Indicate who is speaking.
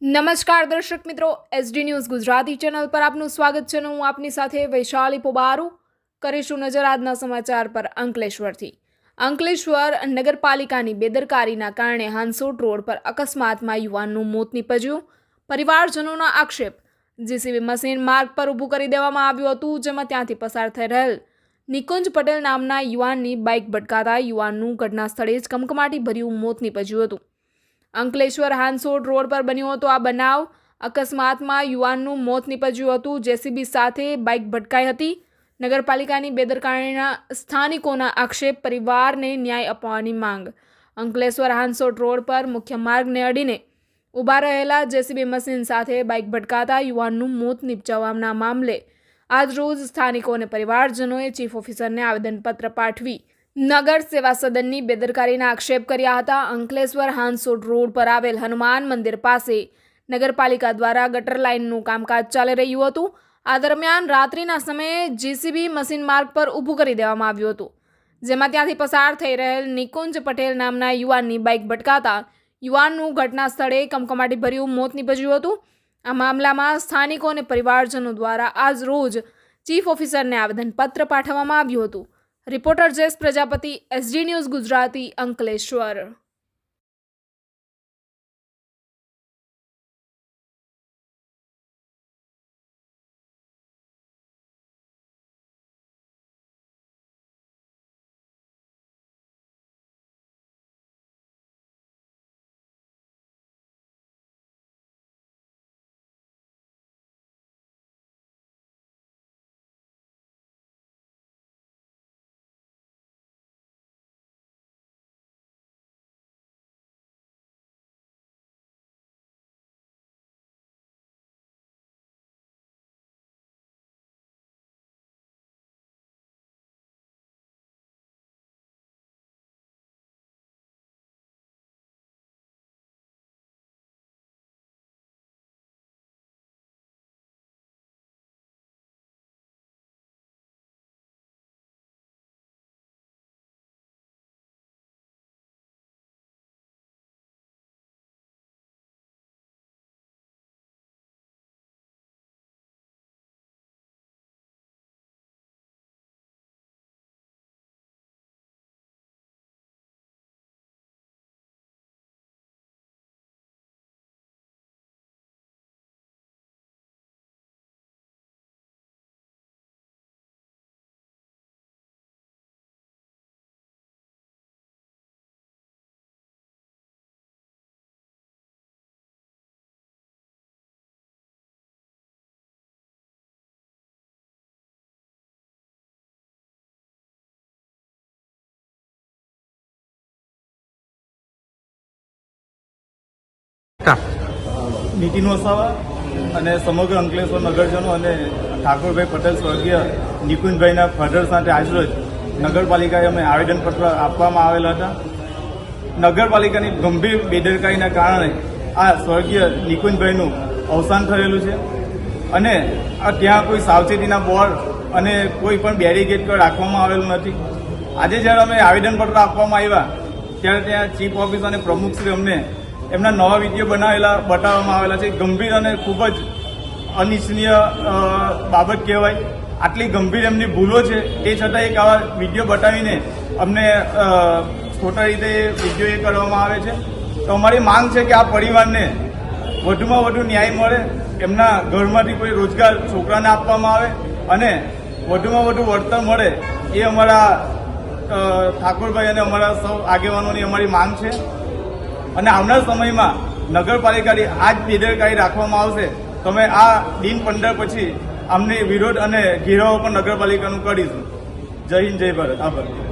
Speaker 1: નમસ્કાર દર્શક મિત્રો, એસડી ન્યૂઝ ગુજરાતી ચેનલ પર આપનું સ્વાગત છે. હું આપની સાથે વૈશાલી પોબારું. કરીશું નજર આજના સમાચાર પર. અંકલેશ્વર નગરપાલિકાની બેદરકારીના કારણે હાંસોટ રોડ પર અકસ્માતમાં યુવાનનું મોત નીપજ્યું. પરિવારજનોના આક્ષેપ. જીસીબી મશીન માર્ગ પર ઊભું કરી દેવામાં આવ્યું હતું, જેમાં ત્યાંથી પસાર થઈ રહેલ નિકુંજ પટેલ નામના યુવાનની બાઇક ભટકાતા યુવાનનું ઘટના સ્થળે જ કમકમાટી ભર્યું મોત નીપજ્યું હતું. અંકલેશ્વર હાંસોટ રોડ પર બન્યો હતો આ બનાવ. અકસ્માતમાં યુવાનનું મોત નીપજ્યું હતું. જેસીબી સાથે બાઇક ભટકાઈ હતી. નગરપાલિકાની બેદરકારીના સ્થાનિકોના આક્ષેપ. પરિવારને ન્યાય અપાવવાની માંગ. અંકલેશ્વર હાંસોટ રોડ પર મુખ્ય માર્ગને અડીને ઊભા રહેલા જેસીબી મશીન સાથે બાઇક ભટકાતા યુવાનનું મોત નીપજવાના મામલે આજરોજ સ્થાનિકો અને પરિવારજનોએ ચીફ ઓફિસરને આવેદનપત્ર પાઠવી નગર સેવા સદનની બેદરકારીના આક્ષેપ કર્યા હતા. અંકલેશ્વર હાંસોટ રોડ પર આવેલ હનુમાન મંદિર પાસે નગરપાલિકા દ્વારા ગટર લાઇનનું કામકાજ ચાલી રહ્યું હતું. આ દરમિયાન રાત્રિના સમયે જીસીબી મશીન માર્ગ પર ઊભું કરી દેવામાં આવ્યું હતું, જેમાં ત્યાંથી પસાર થઈ રહેલ નિકુંજ પટેલ નામના યુવાનની બાઇક ભટકાતા યુવાનનું ઘટના સ્થળે કમકમાટી ભર્યું મોત નીપજ્યું હતું. આ મામલામાં સ્થાનિકો અને પરિવારજનો દ્વારા આજ રોજ ચીફ ઓફિસરને આવેદનપત્ર પાઠવવામાં આવ્યું હતું. Reporter Jes Prajapati, SD news Gujarati, Ankleshwar.
Speaker 2: Nitin Vasava અને સમગ્ર અંકલેશ્વર નગરજનો અને ઠાકોરભાઈ પટેલ સ્વર્ગીય નિકુંજભાઈના ફાધર સાથે આજરોજ નગરપાલિકાએ અમે આવેદનપત્ર આપવામાં આવેલા હતા. નગરપાલિકાની ગંભીર બેદરકારીના કારણે આ સ્વર્ગીય નિકુંજભાઈનું અવસાન થયેલું છે અને ત્યાં કોઈ સાવચેતીના બોર્ડ અને કોઈ પણ બેરીકેડ રાખવામાં આવેલું નથી. આજે જ્યારે અમે આવેદનપત્ર આપવામાં આવ્યા ત્યારે ત્યાં ચીફ ઓફિસ અને પ્રમુખશ્રી અમને એમના નવા વિડીયો બતાવવામાં આવેલા છે. ગંભીર અને ખૂબ જ અનિચ્છનીય બાબત કહેવાય. આટલી ગંભીર એમની ભૂલો છે તે છતાં એક આવા વિડીયો બતાવીને અમને ખોટા રીતે વિડીયો એ કરવામાં આવે છે. તો અમારી માંગ છે કે આ પરિવારને વધુમાં વધુ ન્યાય મળે, એમના ઘરમાંથી કોઈ રોજગાર છોકરાને આપવામાં આવે અને વધુમાં વધુ વળતર મળે એ અમારા ઠાકોરભાઈ અને અમારા સૌ આગેવાનોની અમારી માંગ છે. અને આવનાર સમયમાં નગરપાલિકાની આ જ બેદરકારી રાખવામાં આવશે તો અમે આ દિન 15 પછી અમને વિરોધ અને ઘેરાવો પણ નગરપાલિકાનું કરીશું. જય હિન્દ, જય ભારત. આભાર.